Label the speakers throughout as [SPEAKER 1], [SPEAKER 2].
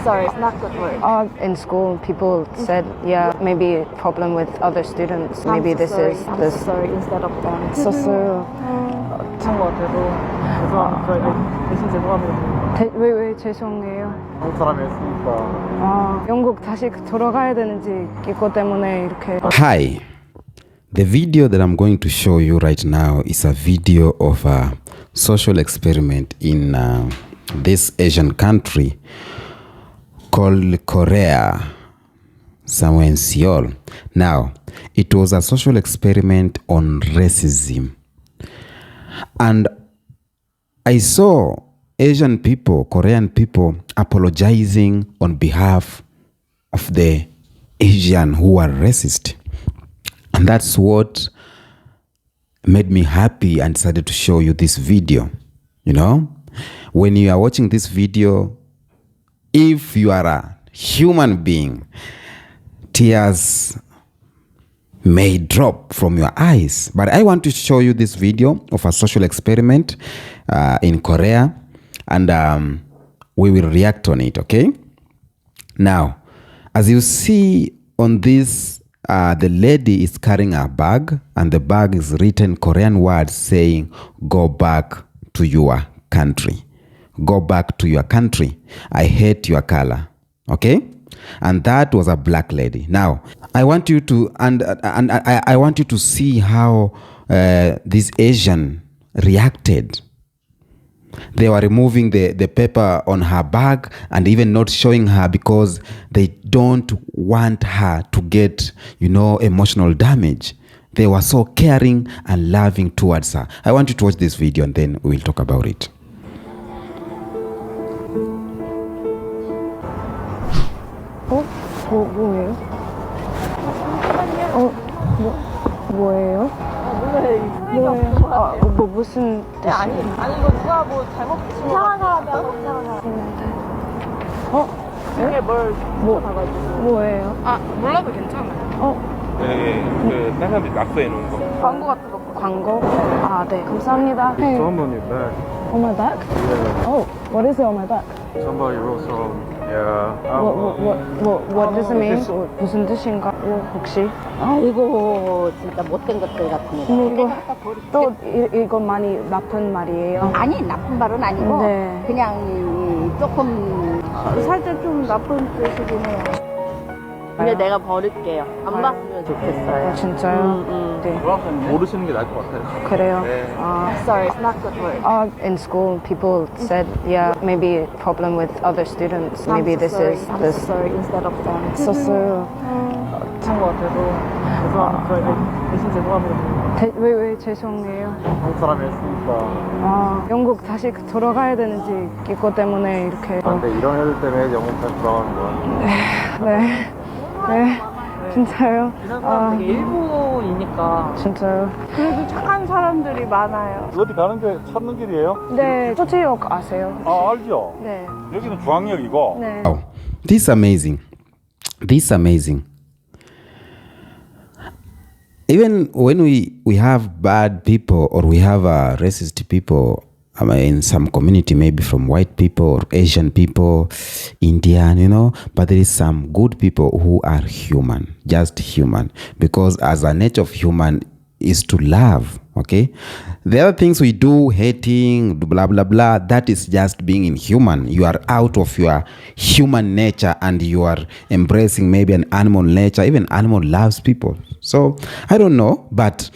[SPEAKER 1] Sorry, it's not good word.
[SPEAKER 2] In school, people said, yeah, maybe problem with other students. Maybe this is this.
[SPEAKER 1] Sorry, instead of them.
[SPEAKER 2] 있었어요.
[SPEAKER 3] 그런 것 같아서 죄송합니다. 대신 죄송합니다.
[SPEAKER 2] 왜 죄송해요?
[SPEAKER 3] 한국 사람이 했으니까.
[SPEAKER 2] 영국 다시 돌아가야 되는지 이거 때문에 이렇게.
[SPEAKER 4] Hi. The video that I'm going to show you right now is a video of a social experiment in this Asian country called Korea, somewhere in Seoul. Now, it was a social experiment on racism. And I saw Asian people, Korean people, apologizing on behalf of the Asian who are racist. And that's what made me happy and decided to show you this video. You know, when you are watching this video, if you are a human being, tears may drop from your eyes. But I want to show you this video of a social experiment in Korea, and we will react on it, okay? Now, as you see on this, the lady is carrying a bag, and the bag is written Korean words saying, go back to your country. Go back to your country. I hate your color. Okay? And that was a black lady. Now, I want you to, I want you to see how this Asian reacted. They were removing the paper on her bag and even not showing her because they don't want her to get, emotional damage. They were so caring and loving towards her. I want you to watch this video and then we will talk about it.
[SPEAKER 2] 뭐예요? 뭐예요? 뭐예요? 무슨 뜻이에요?
[SPEAKER 1] 아니 이거 누가 뭐 잘못 붙인 거 이상한 사람이야. 이게 뭘 붙여놔가지고.
[SPEAKER 2] 뭐예요?
[SPEAKER 1] 몰라도 괜찮아요.
[SPEAKER 5] 네, 그 다른 사람들이 낙서해 놓은 거.
[SPEAKER 1] 광고 같은 거.
[SPEAKER 2] 광고? 네, 감사합니다.
[SPEAKER 3] Someone in back.
[SPEAKER 2] On my back?
[SPEAKER 3] Yeah.
[SPEAKER 2] Oh, what is it on my back?
[SPEAKER 3] Somebody wrote some. Yeah.
[SPEAKER 2] What does it mean? 무슨 뜻인가? 혹시?
[SPEAKER 1] 이거 진짜 못된 것들 같은 거.
[SPEAKER 2] 이거 많이 나쁜 말이에요?
[SPEAKER 1] 아니 나쁜 말은 아니고
[SPEAKER 2] 네.
[SPEAKER 1] 그냥 조금 살짝 좀 나쁜 뜻이긴 해요. 근데 내가 버릴게요. 안 봤으면 좋겠어요.
[SPEAKER 2] 진짜요? 네.
[SPEAKER 5] 모르시는 게 나을 것 같아요.
[SPEAKER 2] 그래요?
[SPEAKER 5] 네.
[SPEAKER 1] Sorry, it's not good word.
[SPEAKER 2] In school, people said, yeah, maybe problem with other students. Maybe this is this.
[SPEAKER 1] Sorry, instead of them.
[SPEAKER 2] 있었어요.
[SPEAKER 3] 그런 것 같아서 죄송합니다. 대신 죄송합니다.
[SPEAKER 2] 왜 죄송해요?
[SPEAKER 3] 한국 사람이 했으니까.
[SPEAKER 2] 영국 다시 돌아가야 되는지 이거 때문에 이렇게.
[SPEAKER 3] 근데 이런 애들 때문에 영국 다시 돌아가는 거야.
[SPEAKER 2] 네, 진짜요?
[SPEAKER 1] 이런 사람들이 일부이니까.
[SPEAKER 2] 진짜요?
[SPEAKER 1] 그래도 착한 사람들이 많아요.
[SPEAKER 3] 어디 가는데 찾는 길이에요?
[SPEAKER 2] 네, 소지역 아세요?
[SPEAKER 3] 알죠.
[SPEAKER 2] 네.
[SPEAKER 3] 여기는 중앙역이고.
[SPEAKER 2] 네.
[SPEAKER 4] Wow, this is amazing. This is amazing. Even when we have bad people or we have racist people in some community, maybe from white people or Asian people, Indian, but there is some good people who are human, just human, because as a nature of human is to love, okay? The other things we do, hating, blah, blah, blah, that is just being inhuman. You are out of your human nature and you are embracing maybe an animal nature. Even animal loves people. So, I don't know, but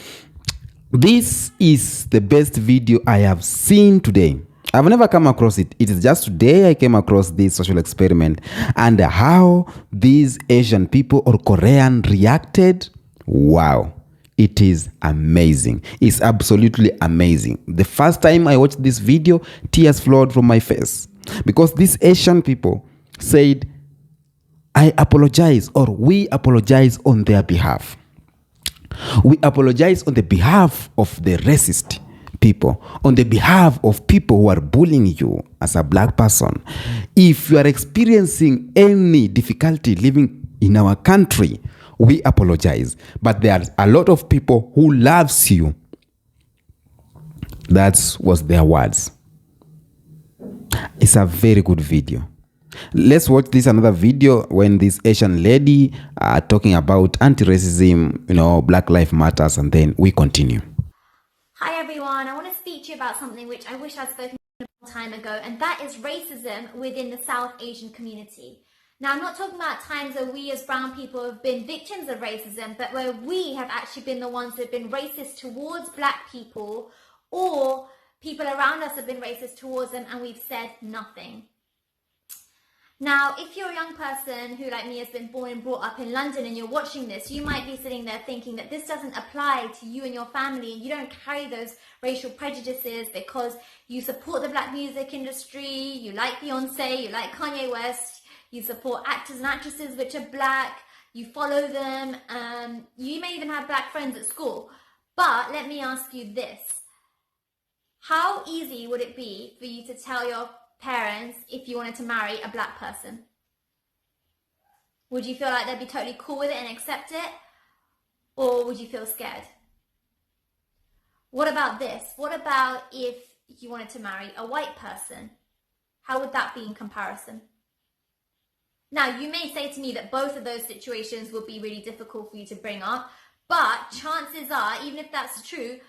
[SPEAKER 4] this is the best video I have seen today. I've never come across it. It is just today I came across this social experiment and how these Asian people or Korean reacted. Wow. It is amazing. It's absolutely amazing. The first time I watched this video, tears flowed from my face because these Asian people said, I apologize, or we apologize on their behalf. We apologize on the behalf of the racist people, on the behalf of people who are bullying you as a black person. If you are experiencing any difficulty living in our country, we apologize. But there are a lot of people who loves you. That was their words. It's a very good video. Let's watch this another video when this Asian lady talking about anti-racism, Black Lives Matters, and then we continue.
[SPEAKER 6] Hi everyone, I want to speak to you about something which I wish I'd spoken a long time ago, and that is racism within the South Asian community. Now, I'm not talking about times where we as brown people have been victims of racism, but where we have actually been the ones who have been racist towards black people, or people around us have been racist towards them and we've said nothing. Now, if you're a young person who, like me, has been born and brought up in London and you're watching this, you might be sitting there thinking that this doesn't apply to you and your family, and you don't carry those racial prejudices because you support the black music industry, you like Beyonce, you like Kanye West, you support actors and actresses which are black, you follow them, you may even have black friends at school. But let me ask you this. How easy would it be for you to tell your parents if you wanted to marry a black person? Would you feel like they'd be totally cool with it and accept it? Or would you feel scared? What about this? What about if you wanted to marry a white person? How would that be in comparison? Now, you may say to me that both of those situations would be really difficult for you to bring up, but chances are, even if that's true,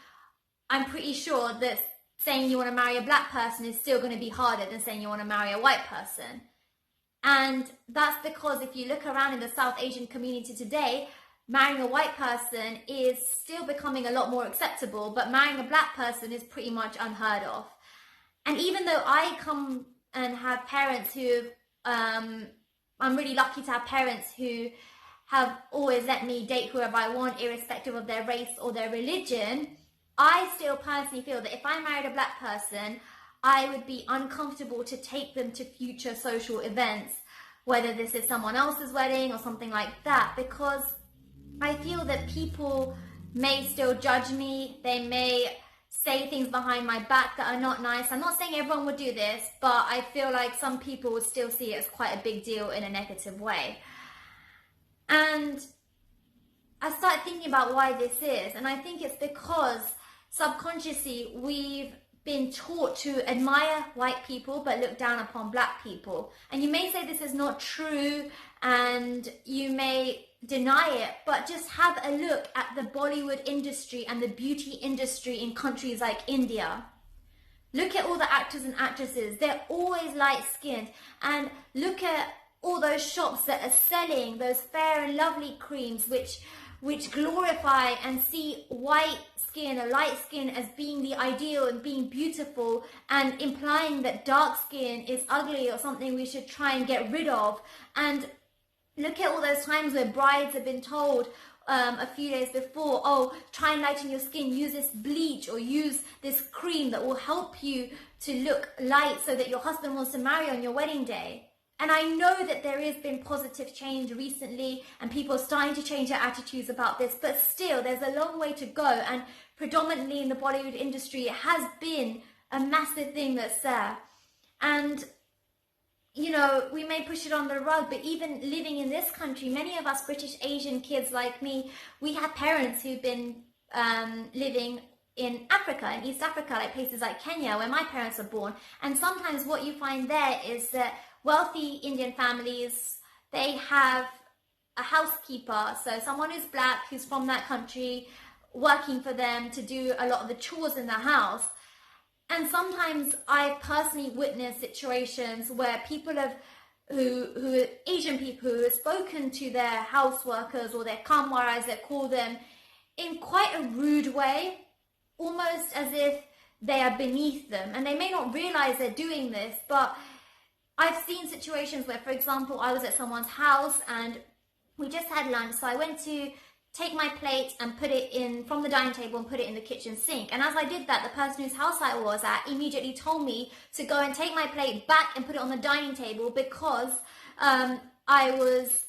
[SPEAKER 6] I'm pretty sure that saying you want to marry a black person is still going to be harder than saying you want to marry a white person. And that's because if you look around in the South Asian community today, marrying a white person is still becoming a lot more acceptable, but marrying a black person is pretty much unheard of. And even though I come and have parents who, I'm really lucky to have parents who have always let me date whoever I want, irrespective of their race or their religion, I still personally feel that if I married a black person, I would be uncomfortable to take them to future social events, whether this is someone else's wedding or something like that, because I feel that people may still judge me. They may say things behind my back that are not nice. I'm not saying everyone would do this, but I feel like some people would still see it as quite a big deal in a negative way. And I started thinking about why this is, and I think it's because subconsciously we've been taught to admire white people but look down upon black people. And you may say this is not true and you may deny it, but just have a look at the Bollywood industry and the beauty industry in countries like India. Look at all the actors and actresses, they're always light-skinned, and look at all those shops that are selling those fair and lovely creams which glorify and see white skin or light skin as being the ideal and being beautiful, and implying that dark skin is ugly or something we should try and get rid of. And look at all those times where brides have been told a few days before, oh, try and lighten your skin, use this bleach or use this cream that will help you to look light so that your husband wants to marry on your wedding day. And I know that there has been positive change recently and people are starting to change their attitudes about this, but still there's a long way to go. And predominantly in the Bollywood industry, it has been a massive thing that's there. And, you know, we may push it on the rug, but even living in this country, many of us British Asian kids like me, we have parents who've been living in Africa, in East Africa, like places like Kenya, where my parents were born. And sometimes what you find there is that wealthy Indian families, they have a housekeeper, so someone who's black, who's from that country, working for them to do a lot of the chores in the house. And sometimes I've personally witnessed situations where people have, who are Asian people, who have spoken to their house workers or their kamwara, as they call them, in quite a rude way, almost as if they are beneath them. And they may not realize they're doing this, but I've seen situations where, for example, I was at someone's house and we just had lunch, so I went to take my plate and put it in from the dining table and put it in the kitchen sink. And as I did that, the person whose house I was at immediately told me to go and take my plate back and put it on the dining table because I was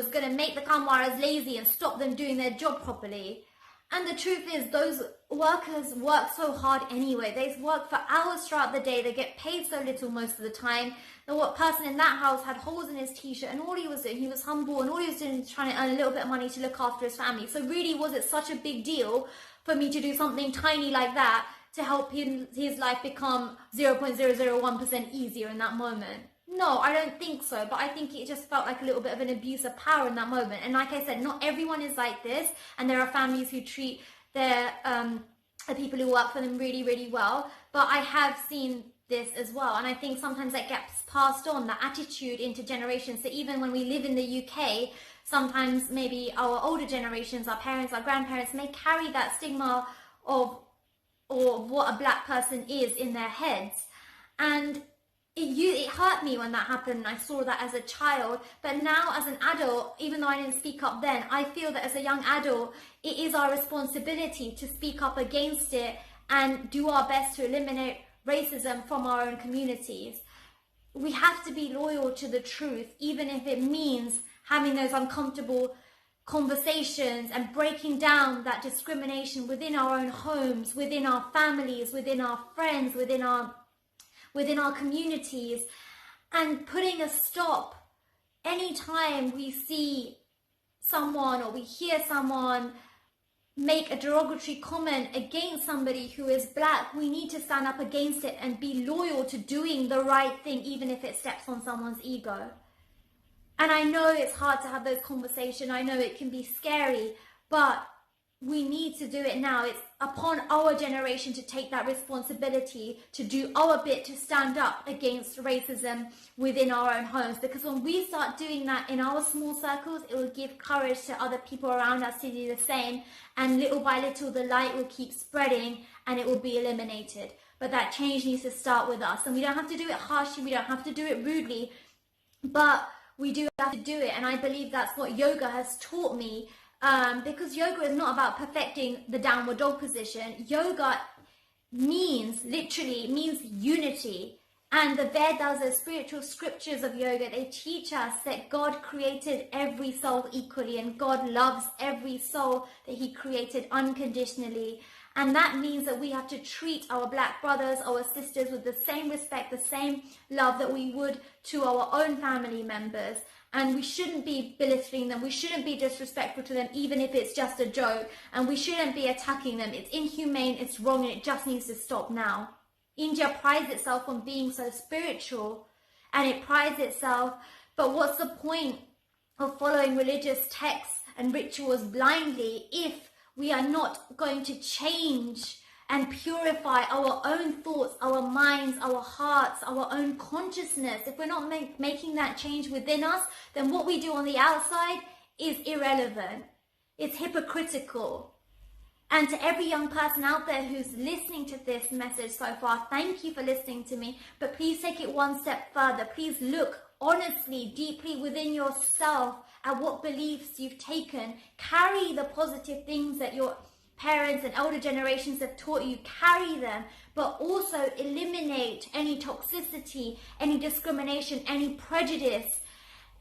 [SPEAKER 6] going to make the kamwaras lazy and stop them doing their job properly. And the truth is, those workers work so hard anyway. They work for hours throughout the day. They get paid so little most of the time. The person in that house had holes in his t-shirt, and all he was doing, he was humble, and all he was doing was trying to earn a little bit of money to look after his family. So really, was it such a big deal for me to do something tiny like that to help his life become 0.001% easier in that moment? No, I don't think so, but I think it just felt like a little bit of an abuse of power in that moment. And like I said, not everyone is like this, and there are families who treat their the people who work for them really, really well. But I have seen this as well, and I think sometimes that gets passed on, that attitude, into generations. So even when we live in the UK, sometimes maybe our older generations, our parents, our grandparents, may carry that stigma of or what a black person is in their heads. And it hurt me when that happened. I saw that as a child, but now as an adult, even though I didn't speak up then, I feel that as a young adult, it is our responsibility to speak up against it and do our best to eliminate racism from our own communities. We have to be loyal to the truth, even if it means having those uncomfortable conversations and breaking down that discrimination within our own homes, within our families, within our friends, within our communities, and putting a stop anytime we see someone or we hear someone make a derogatory comment against somebody who is black. We need to stand up against it and be loyal to doing the right thing, even if it steps on someone's ego. And I know it's hard to have those conversations. I know it can be scary, but we need to do it now. It's upon our generation to take that responsibility, to do our bit to stand up against racism within our own homes. Because when we start doing that in our small circles, it will give courage to other people around us to do the same. And little by little, the light will keep spreading and it will be eliminated. But that change needs to start with us. And we don't have to do it harshly. We don't have to do it rudely. But we do have to do it. And I believe that's what yoga has taught me. Because yoga is not about perfecting the downward dog position. Yoga literally means unity. And the Vedas, the spiritual scriptures of yoga, they teach us that God created every soul equally, and God loves every soul that he created unconditionally. And that means that we have to treat our black brothers, our sisters with the same respect, the same love that we would to our own family members. And we shouldn't be belittling them. We shouldn't be disrespectful to them, even if it's just a joke. And we shouldn't be attacking them. It's inhumane, it's wrong, and it just needs to stop now. India prides itself on being so spiritual, and it prides itself. But what's the point of following religious texts and rituals blindly if we are not going to change and purify our own thoughts, our minds, our hearts, our own consciousness? If we're not making that change within us, then what we do on the outside is irrelevant. It's hypocritical. And to every young person out there who's listening to this message so far, thank you for listening to me. But please take it one step further. Please look honestly, deeply within yourself at what beliefs you've taken. Carry the positive things that your parents and older generations have taught you. Carry them, but also eliminate any toxicity, any discrimination, any prejudice,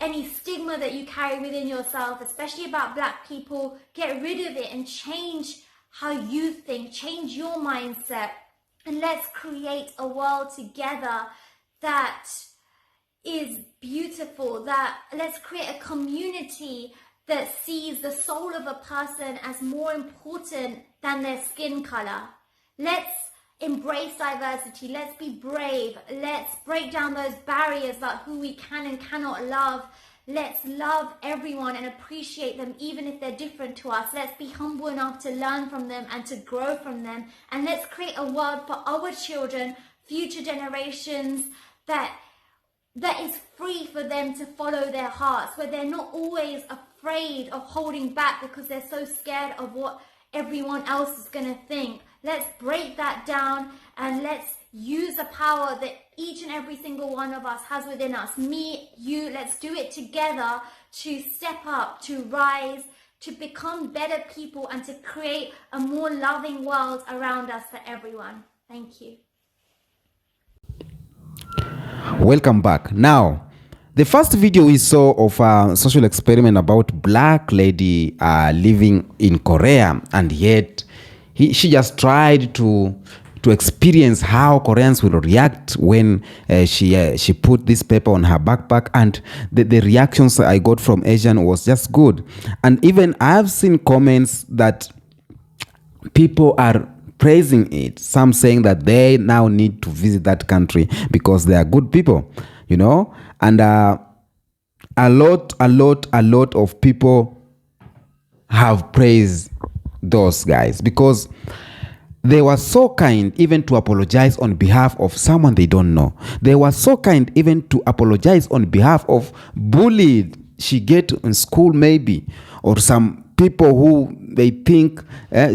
[SPEAKER 6] any stigma that you carry within yourself, especially about black people. Get rid of it and change how you think, change your mindset, and let's create a world together that is beautiful. That let's create a community that sees the soul of a person as more important than their skin color. Let's embrace diversity. Let's be brave. Let's break down those barriers about who we can and cannot love. Let's love everyone and appreciate them, even if they're different to us. Let's be humble enough to learn from them and to grow from them. And let's create a world for our children, future generations, that is free for them to follow their hearts, where they're not always afraid of holding back because they're so scared of what everyone else is going to think. Let's break that down and let's use the power that each and every single one of us has within us. Me, you, let's do it together to step up, to rise, to become better people, and to create a more loving world around us for everyone. Thank you.
[SPEAKER 4] Welcome back. Now, the first video we saw of a social experiment about black lady living in Korea, and yet she just tried to experience how Koreans will react when she put this paper on her backpack, and the reactions I got from Asian was just good. And even I've seen comments that people are praising it, some saying that they now need to visit that country because they are good people. you know, and a lot of people have praised those guys because they were so kind even to apologize on behalf of someone they don't know. They were so kind even to apologize on behalf of bullied she get in school maybe, or some people who they think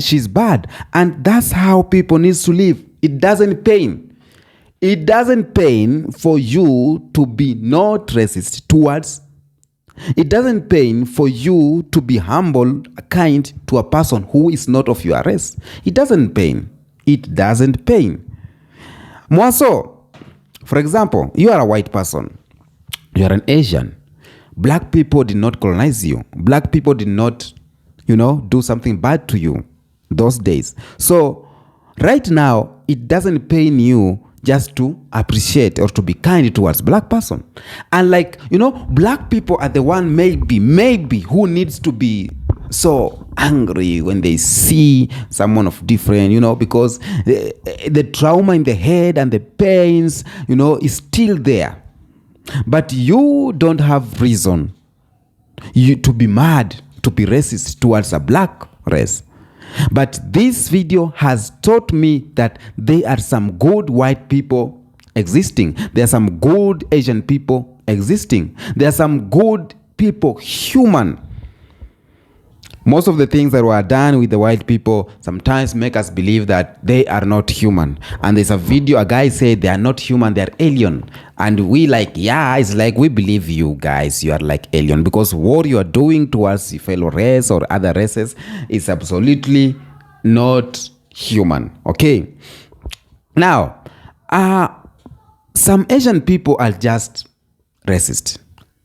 [SPEAKER 4] she's bad. And that's how people need to live. It doesn't pain. It doesn't pain for you to be not racist towards. It doesn't pain for you to be humble, kind to a person who is not of your race. It doesn't pain. It doesn't pain. More so, for example, you are a white person. You are an Asian. Black people did not colonize you. Black people did not, do something bad to you those days. So right now, it doesn't pain you just to appreciate or to be kind towards black person. And black people are the one maybe who needs to be so angry when they see someone of different, because the trauma in the head and the pains, is still there. But you don't have reason to be mad, to be racist towards a black race. But this video has taught me that there are some good white people existing. There are some good Asian people existing. There are some good people, human. Most of the things that were done with the white people sometimes make us believe that they are not human. And there's a video, a guy said they are not human, they are alien. And we it's like we believe you guys, you are like alien. Because what you are doing towards your fellow race or other races is absolutely not human. Okay? Now, some Asian people are just racist.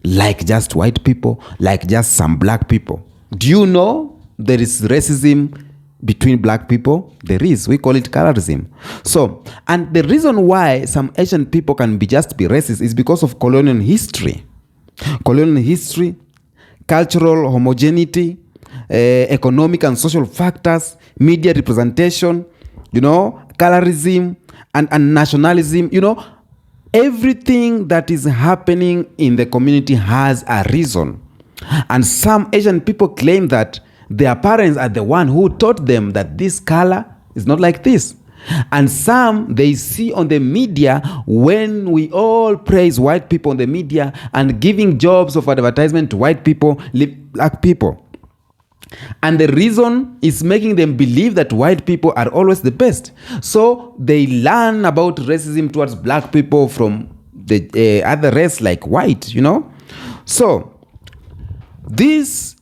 [SPEAKER 4] Like just white people, like just some black people. Do you know there is racism between black people? There is. We call it colorism. So, and the reason why some Asian people can be racist is because of colonial history. Colonial history, cultural homogeneity, economic and social factors, media representation, colorism and nationalism, everything that is happening in the community has a reason. And some Asian people claim that their parents are the one who taught them that this color is not like this. And some they see on the media when we all praise white people on the media and giving jobs of advertisement to white people, black people. And the reason is making them believe that white people are always the best. So they learn about racism towards black people from the other race like white, So this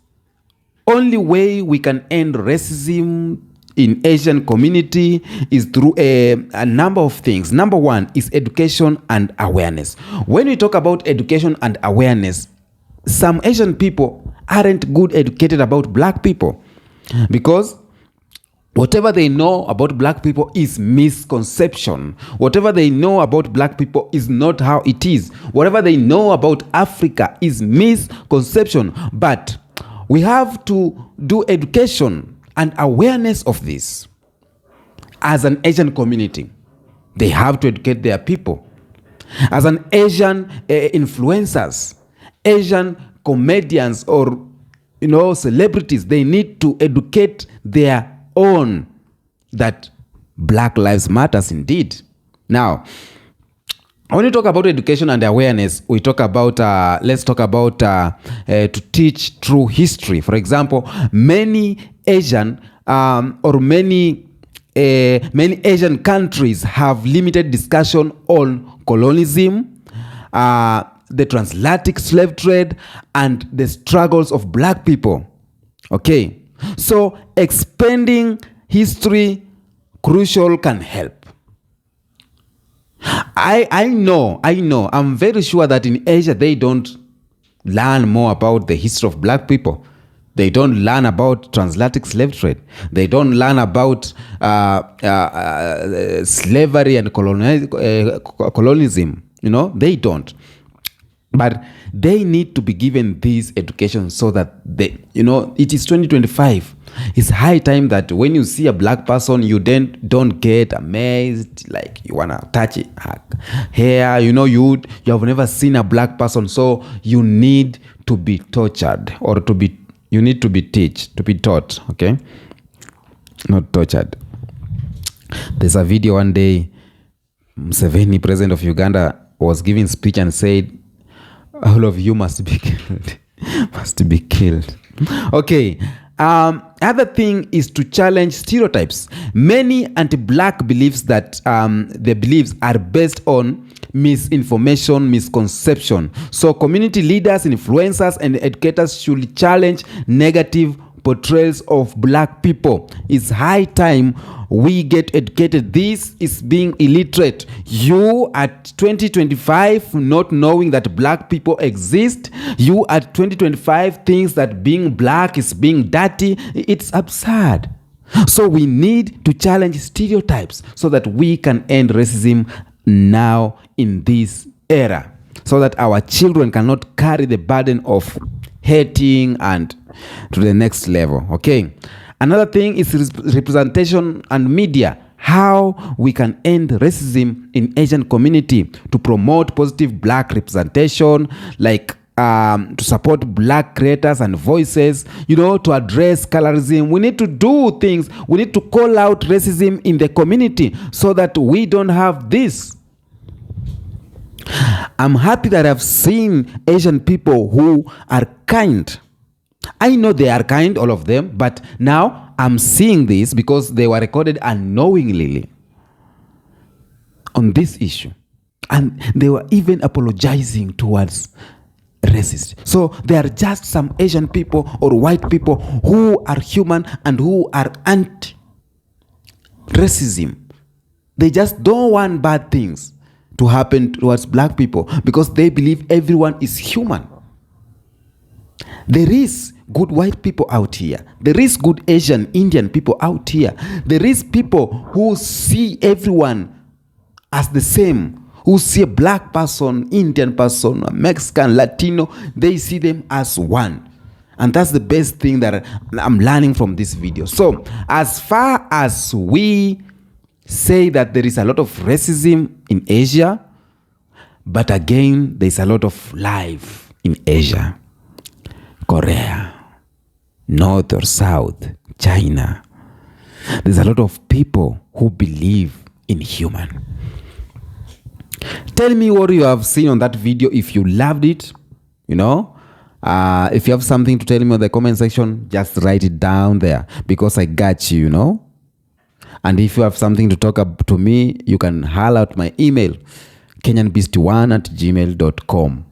[SPEAKER 4] only way we can end racism in Asian community is through a number of things. Number one is education and awareness. When we talk about education and awareness, some Asian people aren't good educated about black people because whatever they know about black people is misconception. Whatever they know about black people is not how it is. Whatever they know about Africa is misconception. But we have to do education and awareness of this. As an Asian community, they have to educate their people. As an Asian influencers, Asian comedians or celebrities, they need to educate their own that Black Lives Matters indeed. Now, when we talk about education and awareness, we talk about let's talk about to teach true history. For example, many Asian or many Asian countries have limited discussion on colonialism, the transatlantic slave trade, and the struggles of black people. Okay. So expanding history crucial can help. I know. I'm very sure that in Asia they don't learn more about the history of black people. They don't learn about transatlantic slave trade. They don't learn about slavery and colonialism. They don't. But They need to be given this education so that they, it is 2025. It's high time that when you see a black person, you then don't get amazed, like you wanna touch it, hair. You have never seen a black person, so you need to be tortured, or you need to be taught, okay? Not tortured. There's a video one day, Museveni, president of Uganda, was giving speech and said, all of you must be killed. Must be killed. Okay. Other thing is to challenge stereotypes. Many anti-black beliefs that their beliefs are based on misinformation, misconception. So community leaders, influencers, and educators should challenge negative portrayals of black people. It's high time we get educated. This is being illiterate. You at 2025 not knowing that black people exist. You at 2025 thinks that being black is being dirty. It's absurd. So we need to challenge stereotypes so that we can end racism now in this era, so that our children cannot carry the burden of hating and to the next level. Okay. Another thing is representation and media. How we can end racism in Asian community to promote positive black representation, like to support black creators and voices, to address colorism. We need to do things. We need to call out racism in the community so that we don't have this. I'm happy that I've seen Asian people who are kind. I know they are kind, all of them, but now I'm seeing this because they were recorded unknowingly on this issue. And they were even apologizing towards racists. So there are just some Asian people or white people who are human and who are anti-racism. They just don't want bad things to happen towards black people because they believe everyone is human. There is good white people out here. There is good Asian, Indian people out here. There is people who see everyone as the same, who see a black person, Indian person, a Mexican, Latino, they see them as one. And that's the best thing that I'm learning from this video. So as far as we say that there is a lot of racism in Asia, but again, there's a lot of life in Asia. Korea, North or South, China. There's a lot of people who believe in human. Tell me what you have seen on that video. If you loved it, if you have something to tell me on the comment section, just write it down there because I got you, And if you have something to talk up to me, you can holler out my email, kenyanbeast1@gmail.com,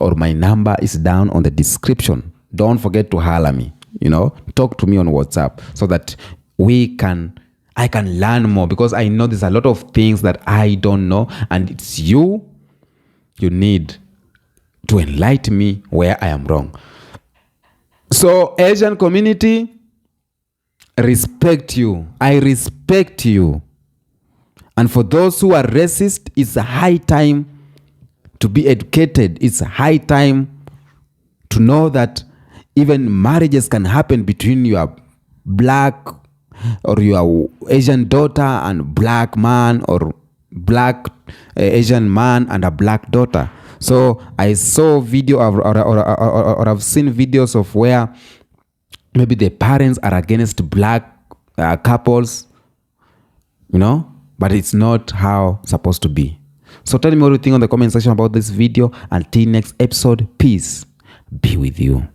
[SPEAKER 4] or my number is down on the description. Don't forget to holler me, talk to me on WhatsApp so that I can learn more, because I know there's a lot of things that I don't know, and it's you need to enlighten me where I am wrong. So Asian community, respect you. I respect you. And for those who are racist, it's a high time to be educated. It's a high time to know that even marriages can happen between your black or your Asian daughter and black man, or black Asian man and a black daughter. So I saw video or I've seen videos of where maybe the parents are against black couples, but it's not how it's supposed to be. So tell me what you think on the comment section about this video. Until next episode, peace be with you.